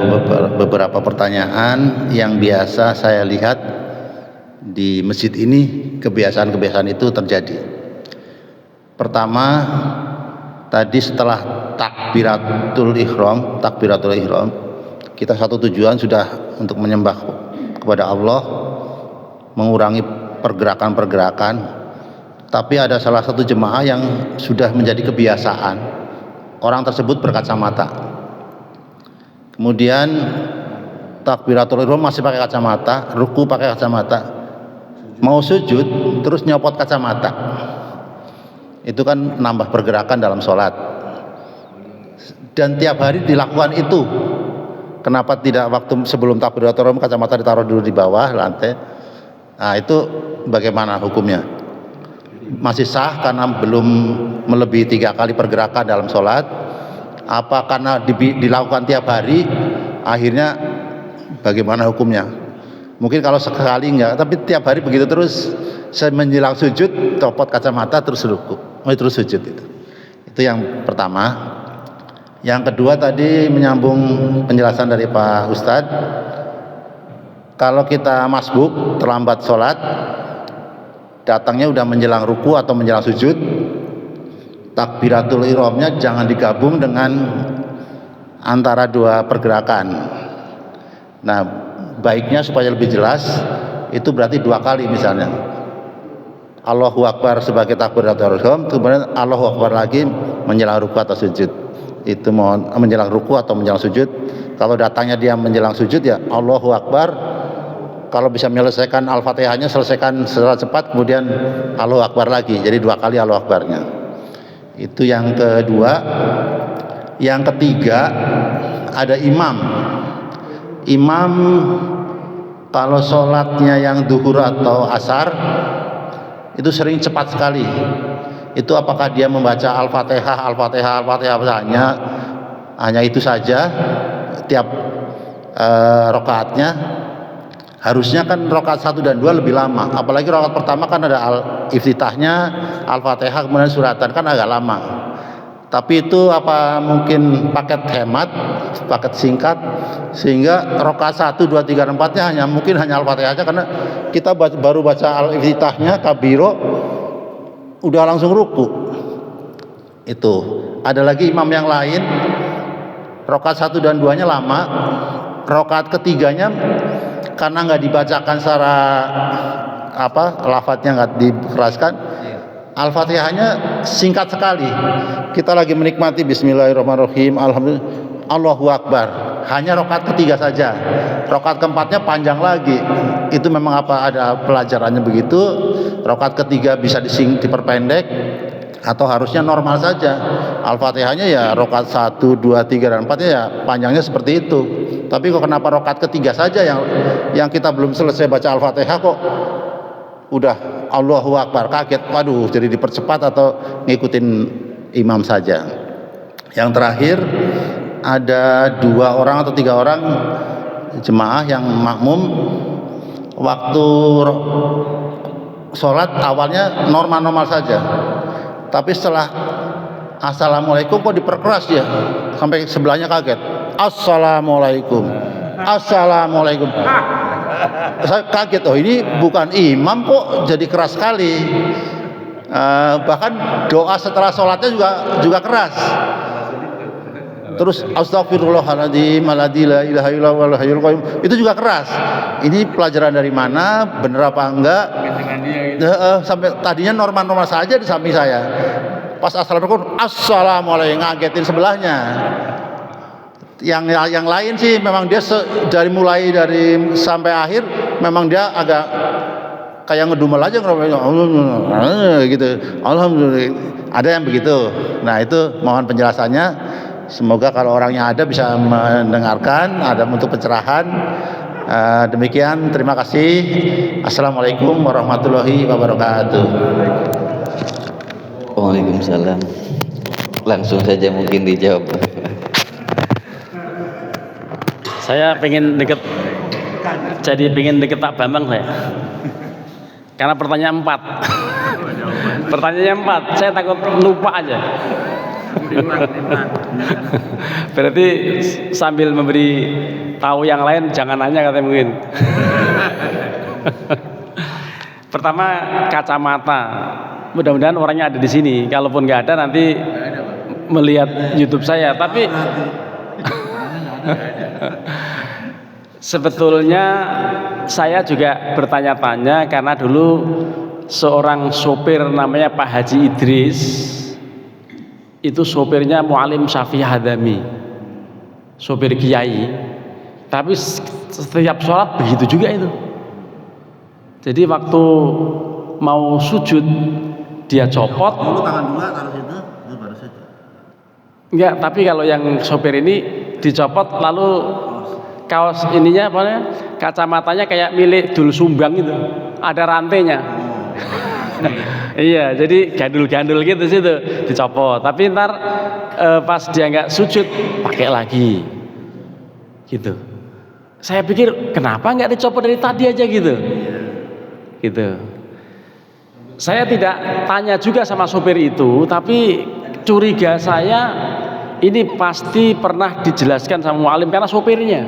beberapa pertanyaan yang biasa saya lihat di masjid ini, kebiasaan-kebiasaan itu terjadi. Pertama, tadi setelah takbiratul ihram, kita satu tujuan sudah untuk menyembah kepada Allah, mengurangi pergerakan-pergerakan. Tapi ada salah satu jemaah yang sudah menjadi kebiasaan, orang tersebut berkacamata. Kemudian takbiratul ihram masih pakai kacamata, ruku pakai kacamata, mau sujud terus nyopot kacamata. Itu kan nambah pergerakan dalam sholat. Dan tiap hari dilakukan itu. Kenapa tidak waktu sebelum takbiratul ihram kacamata ditaruh dulu di bawah lantai? Nah, itu bagaimana hukumnya? Masih sah karena belum melebihi 3 kali pergerakan dalam sholat? Apa karena dilakukan tiap hari, akhirnya bagaimana hukumnya? Mungkin kalau sekali enggak, tapi tiap hari begitu terus, menjelang sujud copot kacamata terus ruku, terus sujud. Itu yang pertama. Yang kedua tadi menyambung penjelasan dari Pak Ustadz, kalau kita masbuk terlambat sholat, datangnya udah menjelang ruku atau menjelang sujud, takbiratul ihramnya jangan digabung dengan antara dua pergerakan. Nah, baiknya supaya lebih jelas itu berarti 2 kali, misalnya Allahu Akbar sebagai takbiratul ihram, kemudian Allahu Akbar lagi menjelang ruku atau sujud. Itu mohon menjelang ruku atau menjelang sujud. Kalau datangnya dia menjelang sujud, ya Allahu Akbar. Kalau bisa menyelesaikan Al-Fatihahnya, selesaikan secara cepat, kemudian Allahu Akbar lagi, jadi 2 kali Allahu Akbarnya. Itu yang kedua. Yang ketiga, ada imam kalau sholatnya yang duhur atau asar itu sering cepat sekali. Itu apakah dia membaca Al-Fatihah hanya itu saja tiap rakaatnya, Harusnya kan rakaat 1 dan 2 lebih lama. Apalagi rakaat pertama kan ada iftitahnya, Al-Fatihah kemudian suratan, kan agak lama. Tapi itu apa mungkin paket hemat, paket singkat, sehingga rakaat 1, 2, 3, 4-nya hanya Al-Fatihah aja, karena kita baru baca Al-Iftitahnya, kabiro, udah langsung ruku. Itu. Ada lagi imam yang lain, rakaat 1 dan 2-nya lama, rakaat ketiganya karena nggak dibacakan secara lafadznya nggak dikeraskan, Al-Fatihahnya singkat sekali. Kita lagi menikmati Bismillahirrahmanirrahim, Alhamdulillah, Allahu Akbar, hanya rakaat ketiga saja. Rakaat keempatnya panjang lagi. Itu memang ada pelajarannya begitu. Rakaat ketiga bisa diperpendek atau harusnya normal saja. Al-Fatihahnya ya rakaat 1, 2, 3, dan 4-nya ya panjangnya seperti itu. Tapi kok kenapa rakaat ketiga saja yang kita belum selesai baca Al-Fatihah kok udah Allahu Akbar, kaget, waduh, jadi dipercepat atau ngikutin imam saja. Yang terakhir, ada 2 orang atau 3 orang jemaah yang makmum, waktu sholat awalnya normal-normal saja, tapi setelah Assalamualaikum kok diperkeras ya, sampai sebelahnya kaget, Assalamualaikum, Assalamualaikum. Saya kaget, oh ini bukan imam kok jadi keras sekali. Bahkan doa setelah sholatnya juga keras. Terus astagfirullahaladzim, la ilaha illallah wal hayyul qayyum, itu juga keras. Ini pelajaran dari mana? Bener apa enggak? Sampai tadinya normal-normal saja di samping saya. Pas assalamualaikum ngagetin sebelahnya. Yang lain sih memang dia mulai dari sampai akhir memang dia agak kayak ngedumel aja gitu. Alhamdulillah, ada yang begitu. Nah, itu mohon penjelasannya. Semoga kalau orangnya ada bisa mendengarkan, ada untuk pencerahan. Demikian, terima kasih. Assalamualaikum warahmatullahi wabarakatuh. Waalaikumsalam. Langsung saja mungkin dijawab. Saya pengen deket Pak Bambang saya. Karena pertanyaan 4. Pertanyaannya 4, saya takut lupa aja. Berarti sambil memberi tahu yang lain jangan nanya, katanya mungkin. Pertama, kacamata. Mudah-mudahan orangnya ada di sini. Kalaupun nggak ada nanti melihat YouTube saya. Tapi sebetulnya saya juga bertanya-tanya karena dulu seorang sopir namanya Pak Haji Idris, itu sopirnya Mu'alim Syafi'i Hadami, sopir kiai, tapi setiap sholat begitu juga itu. Jadi waktu mau sujud dia copot. Tangan 2 taruh situ, baru saja. Enggak, tapi kalau yang sopir ini dicopot lalu kaos ininya kacamatanya kayak milik Dul Sumbang itu, ada rantainya. Iya, jadi gandul-gandul gitu situ dicopot. Tapi ntar pas dia nggak sujud pakai lagi, gitu. Saya pikir kenapa nggak dicopot dari tadi aja gitu. Saya tidak tanya juga sama sopir itu, tapi curiga saya ini pasti pernah dijelaskan sama mu'alim karena sopirnya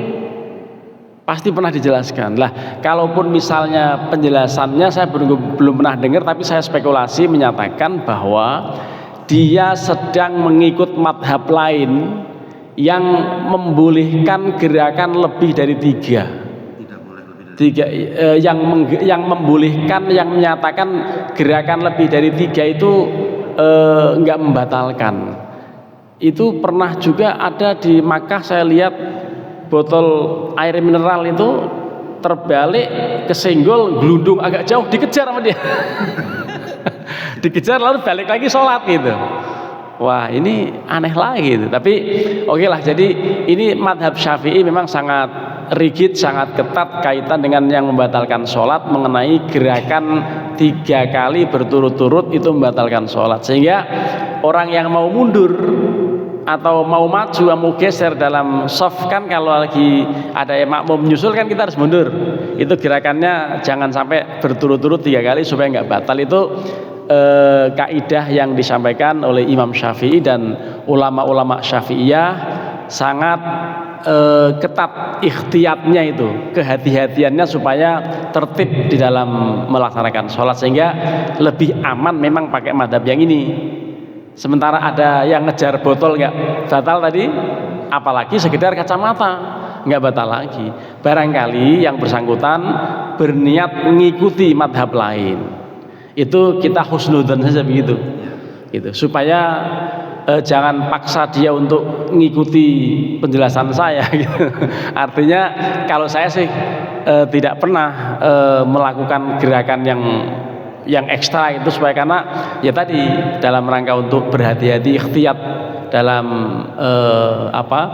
pasti pernah dijelaskan. Lah, kalaupun misalnya penjelasannya saya belum pernah dengar, tapi saya spekulasi menyatakan bahwa dia sedang mengikut madhab lain yang membolehkan gerakan lebih dari 3. Yang membolehkan, yang menyatakan gerakan lebih dari 3 itu enggak membatalkan. Itu pernah juga ada di Makkah, saya lihat botol air mineral itu terbalik, kesenggol, gelundung agak jauh, dikejar sama dia. Dikejar lalu balik lagi sholat gitu. Wah, ini aneh lagi gitu. Tapi oke lah, jadi ini madhab Syafi'i memang sangat rigid, sangat ketat kaitan dengan yang membatalkan sholat mengenai gerakan 3 kali berturut-turut itu membatalkan sholat. Sehingga orang yang mau mundur atau mau maju, mau geser dalam soft kan, kalau lagi ada yang makmum menyusul kan kita harus mundur. Itu gerakannya jangan sampai berturut-turut 3 kali supaya nggak batal. Itu kaidah yang disampaikan oleh Imam Syafi'i dan ulama-ulama Syafi'iyah, sangat ketat ikhtiyatnya itu, kehati-hatiannya supaya tertib di dalam melaksanakan sholat, sehingga lebih aman memang pakai madhab yang ini. Sementara ada yang ngejar botol nggak batal tadi, apalagi sekedar kacamata nggak batal lagi. Barangkali yang bersangkutan berniat mengikuti madhab lain, itu kita husnudzon saja begitu, gitu, supaya jangan paksa dia untuk mengikuti penjelasan saya gitu. Artinya kalau saya sih tidak pernah melakukan gerakan yang ekstra itu, supaya karena ya tadi dalam rangka untuk berhati-hati, ikhtiyat dalam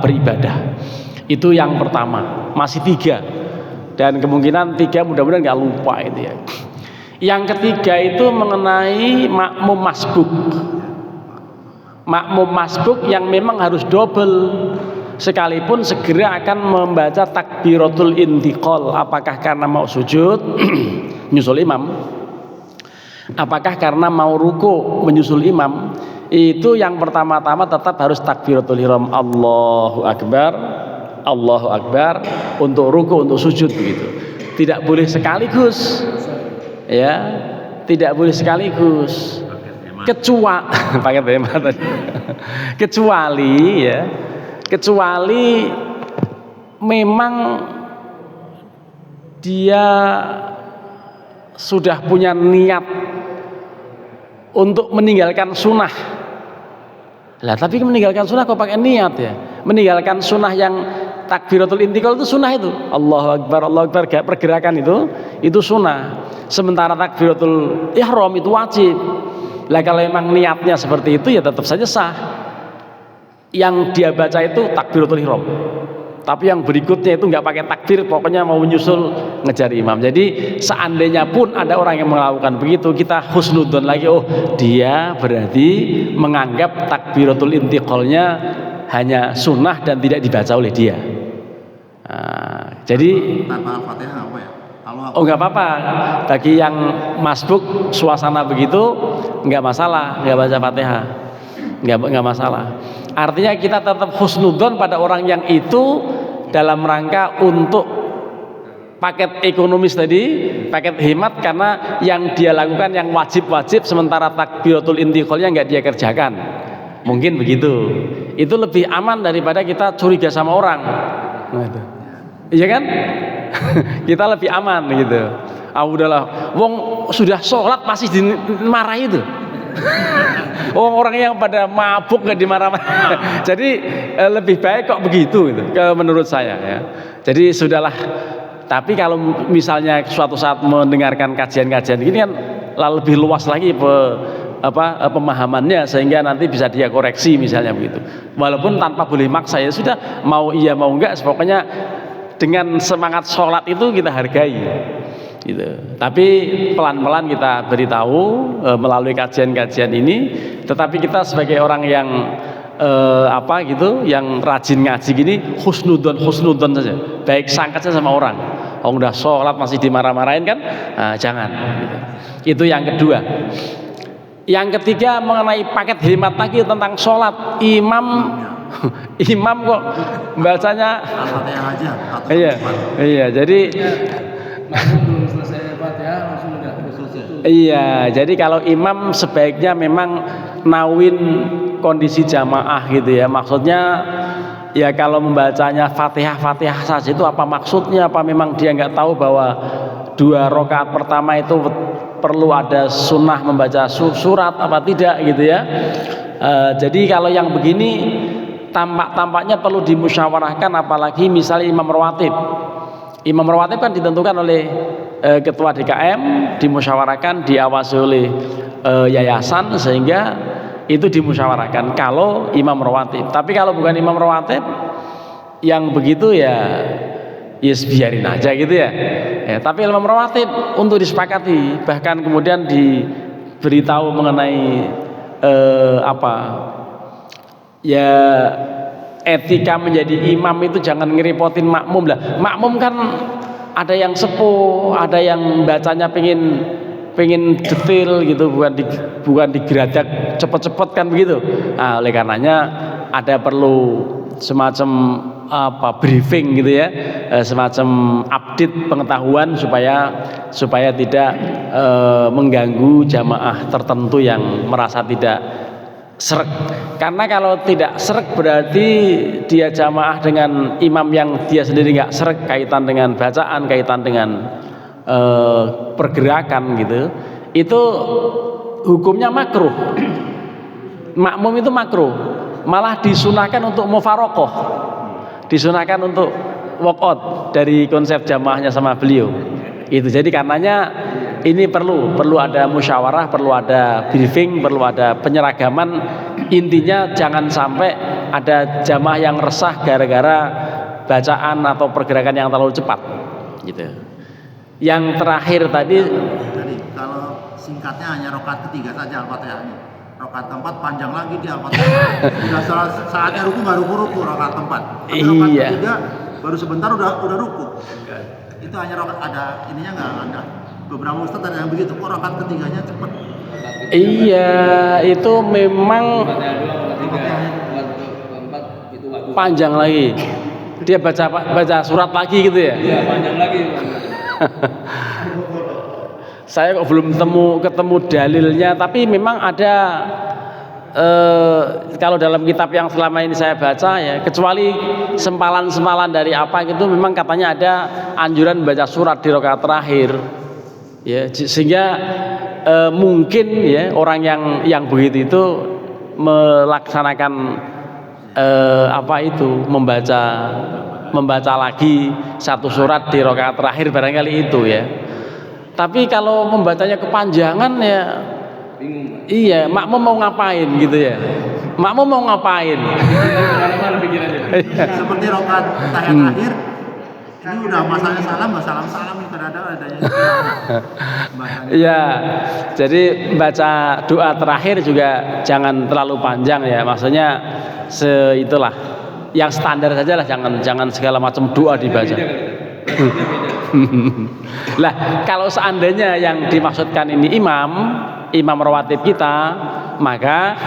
beribadah. Itu yang pertama. Masih 3 dan kemungkinan 3 mudah-mudahan nggak lupa itu ya. Yang ketiga itu mengenai makmum masbuk. Makmum masbuk yang memang harus double, sekalipun segera akan membaca takbiratul intiqal. Apakah karena mau sujud nyusul imam, apakah karena mau ruku menyusul imam, itu yang pertama-tama tetap harus takbiratul ihram, Allahu Akbar, Allahu Akbar, untuk ruku, untuk sujud begitu. Tidak boleh sekaligus, ya, tidak boleh sekaligus. Kecuali memang dia sudah punya niat untuk meninggalkan sunnah. Lah tapi meninggalkan sunnah kok pakai niat ya? Meninggalkan sunnah yang takbiratul intiqal itu sunnah itu. Allahu Akbar, Allahu Akbar, pergerakan itu sunnah. Sementara takbiratul ihram itu wajib. Lah kalau memang niatnya seperti itu ya tetap saja sah. Yang dia baca itu takbiratul ihram. Tapi yang berikutnya itu nggak pakai takbir, pokoknya mau menyusul ngejar imam. Jadi seandainya pun ada orang yang melakukan begitu, kita husnudzon lagi, oh dia berarti menganggap takbiratul intiqalnya hanya sunnah dan tidak dibaca oleh dia. Jadi tanpa Al-Fatihah apa ya? Oh nggak apa-apa, bagi yang masbuk suasana begitu nggak masalah, nggak baca Fatihah, nggak masalah. Artinya kita tetap husnudzon pada orang yang itu dalam rangka untuk paket ekonomis tadi, paket hemat, karena yang dia lakukan yang wajib-wajib, sementara takbiratul intiqalnya nggak dia kerjakan. Mungkin begitu. Itu lebih aman daripada kita curiga sama orang. Nah, itu. Iya kan? Kita lebih aman gitu. Udahlah, wong sudah sholat masih dimarahi itu. Orang yang pada mabuk nggak dimarah-marah. Jadi lebih baik kok begitu gitu, menurut saya ya. Jadi sudahlah. Tapi kalau misalnya suatu saat mendengarkan kajian-kajian ini kan lebih luas lagi pemahamannya, sehingga nanti bisa dia koreksi misalnya begitu. Walaupun tanpa boleh maksa, ya sudah, mau iya mau enggak, pokoknya dengan semangat sholat itu kita hargai gitu. Tapi pelan-pelan kita beritahu melalui kajian-kajian ini. Tetapi kita sebagai orang yang yang rajin ngaji gini, husnudzon saja, baik sangka saja sama orang. Udah sholat masih dimarah-marahin kan, jangan gitu. Itu yang kedua. Yang ketiga mengenai paket hemat lagi tentang sholat. Imam kok bacanya Al-Fatihah aja. Iya, jadi belum selesai Fatihah langsung udah selesai. iya, jadi kalau imam sebaiknya memang nawin kondisi jamaah gitu ya. Maksudnya ya kalau membacanya Fatihah saja itu apa maksudnya? Apa memang dia nggak tahu bahwa 2 rakaat pertama itu perlu ada sunnah membaca surat apa tidak gitu ya. Jadi kalau yang begini tampaknya perlu dimusyawarahkan, apalagi misalnya imam rawatib. Imam rawatib kan ditentukan oleh ketua DKM, dimusyawarahkan, diawasi oleh yayasan, sehingga itu dimusyawarahkan kalau imam rawatib. Tapi kalau bukan imam rawatib yang begitu ya biarin aja gitu ya. Tapi imam rawatib untuk disepakati, bahkan kemudian diberitahu mengenai Ya etika menjadi imam itu jangan ngerepotin makmum lah. Makmum kan ada yang sepuh, ada yang bacanya pengen detail gitu, bukan digeradak cepet-cepet kan begitu. Nah, oleh karenanya ada perlu semacam briefing gitu ya, semacam update pengetahuan supaya tidak mengganggu jamaah tertentu yang merasa tidak srek. Karena kalau tidak srek berarti dia jamaah dengan imam yang dia sendiri nggak srek, kaitan dengan bacaan, kaitan dengan pergerakan gitu, itu hukumnya makruh. Makmum itu makruh, malah disunahkan untuk mufarokoh, disunahkan untuk walk out dari konsep jamaahnya sama beliau. Itu jadi karenanya ini perlu ada musyawarah, perlu ada briefing, perlu ada penyeragaman. Intinya jangan sampai ada jamaah yang resah gara-gara bacaan atau pergerakan yang terlalu cepat gitu. Yang terakhir tadi kalau singkatnya hanya rakaat ketiga saja Al-Fatihahnya. Rakaat keempat panjang lagi di Al-Fatihah. Sudah saatnya ruku nggak ruku rakaat keempat. Rakaat ketiga baru sebentar udah ruku. Itu hanya rakaat, ada ininya nggak ada. Beberapa ustadz ada yang begitu. Kok rakaat ketiganya cepat? Iya, itu memang panjang lagi. Dia baca surat lagi gitu ya? Iya, panjang lagi. Saya kok belum ketemu dalilnya, tapi memang ada kalau dalam kitab yang selama ini saya baca ya, kecuali sempalan-sempalan dari apa gitu, memang katanya ada anjuran baca surat di rakaat terakhir. Ya, sehingga mungkin ya orang yang begitu itu melaksanakan membaca lagi satu surat di rakaat terakhir barangkali itu ya. Tapi kalau membacanya kepanjangan ya bingung. Iya, makmum mau ngapain gitu ya? Makmum mau ngapain? Seperti rakaat tahiyat akhir. Ini udah masanya salam nggak salam kadang-kadang adanya. Iya, jadi baca doa terakhir juga jangan terlalu panjang ya. Maksudnya itulah yang standar saja lah, jangan segala macam doa dibaca. Lah kalau seandainya yang dimaksudkan ini imam rawatib kita, maka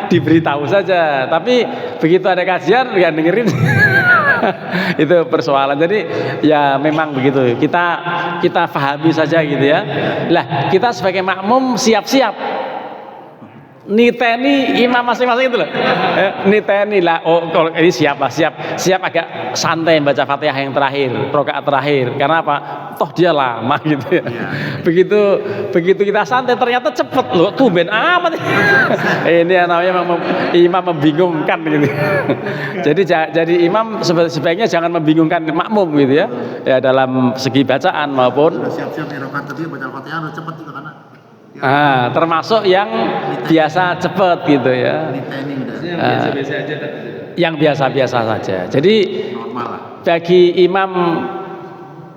diberitahu saja. Tapi begitu ada kajian ya dengerin. Itu persoalan. Jadi ya memang begitu. Kita pahami saja gitu ya. Lah kita sebagai makmum siap-siap niteni imam masing-masing itu loh. Niteni lah. Oh, kalau ini siap agak santai baca Fatihah yang terakhir, rakaat terakhir. Karena apa? Toh dia lama gitu ya. Begitu kita santai ternyata cepet loh. Tumben amat. Ini namanya imam membingungkan gitu. Jadi imam sebaiknya jangan membingungkan makmum gitu ya. Ya dalam segi bacaan maupun siap-siap di rakaat tadi baca Fatihah udah cepet juga karena termasuk yang biasa cepet gitu ya. Biasa-biasa aja. Yang biasa-biasa saja. Jadi bagi imam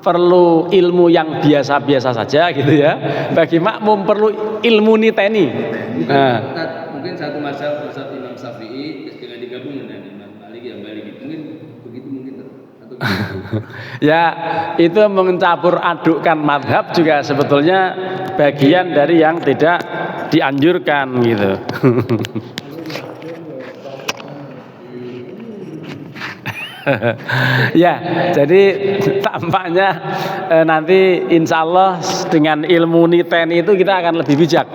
perlu ilmu yang biasa-biasa saja gitu ya. Bagi makmum perlu ilmu niteni. Mungkin satu mazhab Imam Syafi'i dengan digabung dengan Imam Maliki yang Maliki mungkin begitu atau ya itu mencampur adukkan madhab juga sebetulnya bagian dari yang tidak dianjurkan gitu. Ya, jadi tampaknya nanti insya Allah dengan ilmu niteni itu kita akan lebih bijak.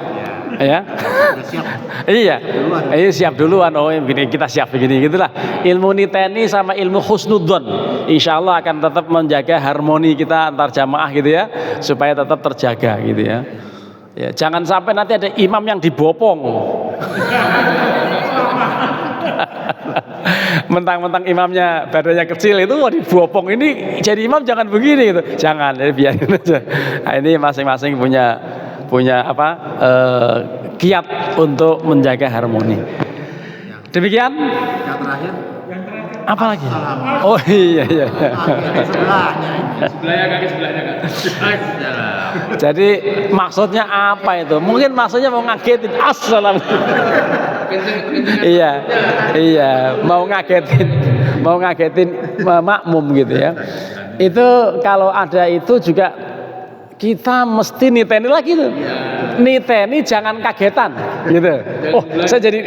Ya, iya, ini siap duluan. Oh, begini kita siap begini gitulah. Ilmu niteni sama ilmu husnudzon, insya Allah akan tetap menjaga harmoni kita antar jamaah gitu ya, supaya tetap terjaga gitu ya. Ya, jangan sampai nanti ada imam yang dibopong. Mentang-mentang imamnya badannya kecil itu dibopong, ini jadi imam jangan begini gitu. Jangan, jadi biarin aja. Nah, ini masing-masing punya kiat untuk menjaga harmoni. Demikian. Yang terakhir. Apa lagi? Oh iya. Sebelahnya. Jadi maksudnya apa itu? Mungkin maksudnya mau ngagetin. Assalamualaikum. Iya, mau ngagetin makmum gitu ya. Itu kalau ada itu juga kita mesti niteni lagi tuh. Niteni jangan kagetan gitu. Oh, saya jadi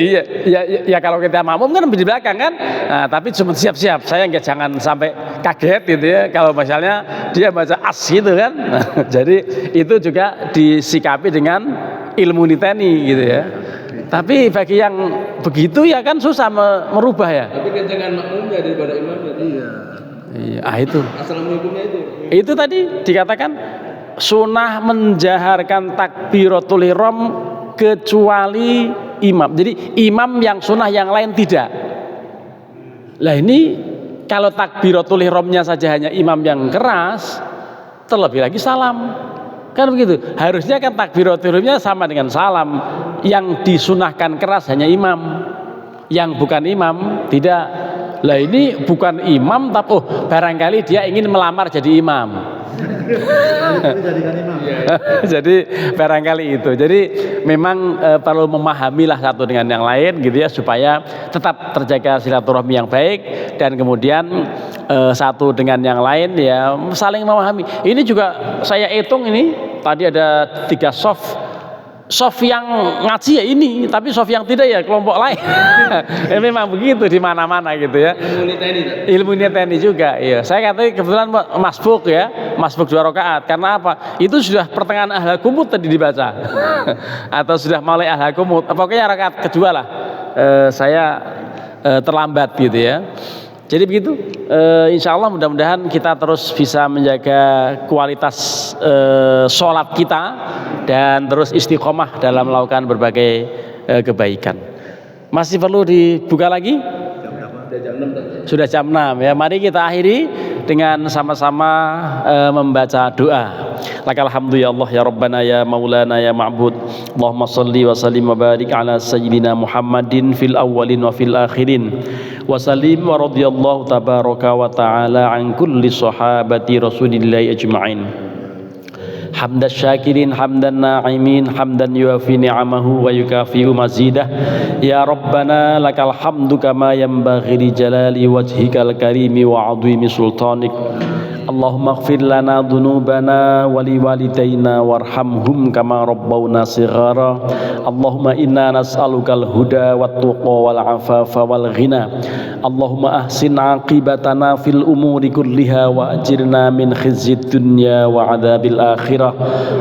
iya kalau kita makmum kan di belakang kan. Nah, tapi cuma siap-siap. Saya nggak jangan sampai kaget gitu ya. Kalau misalnya dia baca as gitu kan. Nah, jadi itu juga disikapi dengan ilmu niteni gitu ya. Tapi bagi yang begitu ya kan susah merubah ya. Tapi kencengan makmumnya daripada imamnya. Iya, itu. Assalamualaikumnya itu. Itu tadi dikatakan sunnah menjaharkan takbiratul ihram kecuali imam. Jadi imam yang sunnah yang lain tidak. Lah ini kalau takbiratul ihramnya saja hanya imam yang keras, terlebih lagi salam. Kan begitu. Harusnya kan takbiratul ihramnya sama dengan salam. Yang disunahkan keras hanya imam. Yang bukan imam tidak. Lah ini bukan imam tapi barangkali dia ingin melamar jadi imam. Jadi barangkali itu. Jadi memang perlu memahamilah satu dengan yang lain gitu ya supaya tetap terjaga silaturahmi yang baik dan kemudian satu dengan yang lain ya saling memahami. Ini juga saya hitung ini tadi ada 3 soft yang ngaji ya ini, tapi soft yang tidak ya kelompok lain. Ya, memang begitu di mana-mana gitu ya. Ilmu niteni juga. Iya. Saya katakan kebetulan masbuk ya, masbuk 2 rakaat. Karena apa? Itu sudah pertengahan ahlul qumut tadi dibaca. Atau sudah mulai ahlul qumut. Pokoknya rakaat kedua lah. Saya terlambat gitu ya. Jadi begitu, insya Allah mudah-mudahan kita terus bisa menjaga kualitas sholat kita dan terus istiqomah dalam melakukan berbagai kebaikan. Masih perlu dibuka lagi? Sudah jam 6 ya. Mari kita akhiri dengan sama-sama membaca doa. Lakal hamdu ya Allah ya Rabbana ya Maulana ya Ma'bud. Allahumma salli wa sallim wa barik ala sayyidina Muhammadin fil awwalin wa fil akhirin. Wa sallim wa radiyallahu tabaraka wa ta'ala an kulli sahabati Rasulillahi ajma'in. Hamdan syakirin, hamdan na'imin, hamdan yuafi ni'amahu wa yukafi'u mazidah. Ya Rabbana lakal hamdu kama yanbaghi li jalali wajhikal karimi wa 'azimi sultanik. Allahumma ighfir lana dhunubana wa liwalidayna warhamhum kama rabbawna shighara. Allahumma inna nas'alukal huda wat tuqa wal afafa wal ghina. Allahumma ahsin aqibatana fil umuri kulliha wa ajirna min khizyid dunya wa adzabil akhirah.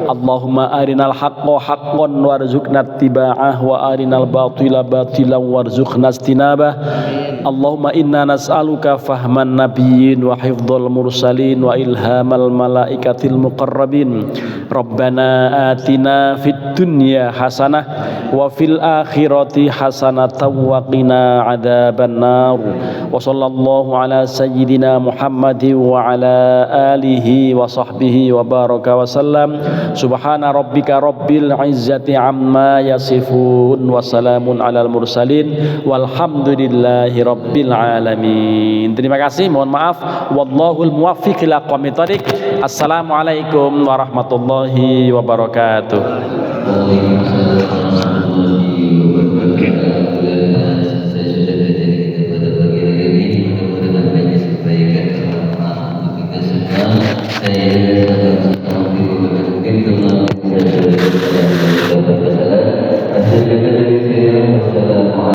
Allahumma arinal haqqa haqqan warzuqna ittiba'ah wa arinal batila batilan warzuqna istinabah. Allahumma inna nas'aluka fahman nabiyyin wa hifdzal mursalin wa ilhamal malaikatil muqarrabin. Rabbana atina fid dunya hasanah wa fil akhirati hasanatan wa qina adzaban nar. Wa sallallahu ala sayyidina Muhammadin wa ala alihi wa sahbihi wa baraka wa sallam. Subhana rabbika rabbil izzati amma yasifun wa salamun alal mursalin walhamdulillahi rabbil alamin. Terima kasih, mohon maaf. Wallahul muwaffiq ila aqwamit thoriq. Assalamualaikum warahmatullahi wabarakatuh. Waalaikumsalam warahmatullahi wabarakatuh.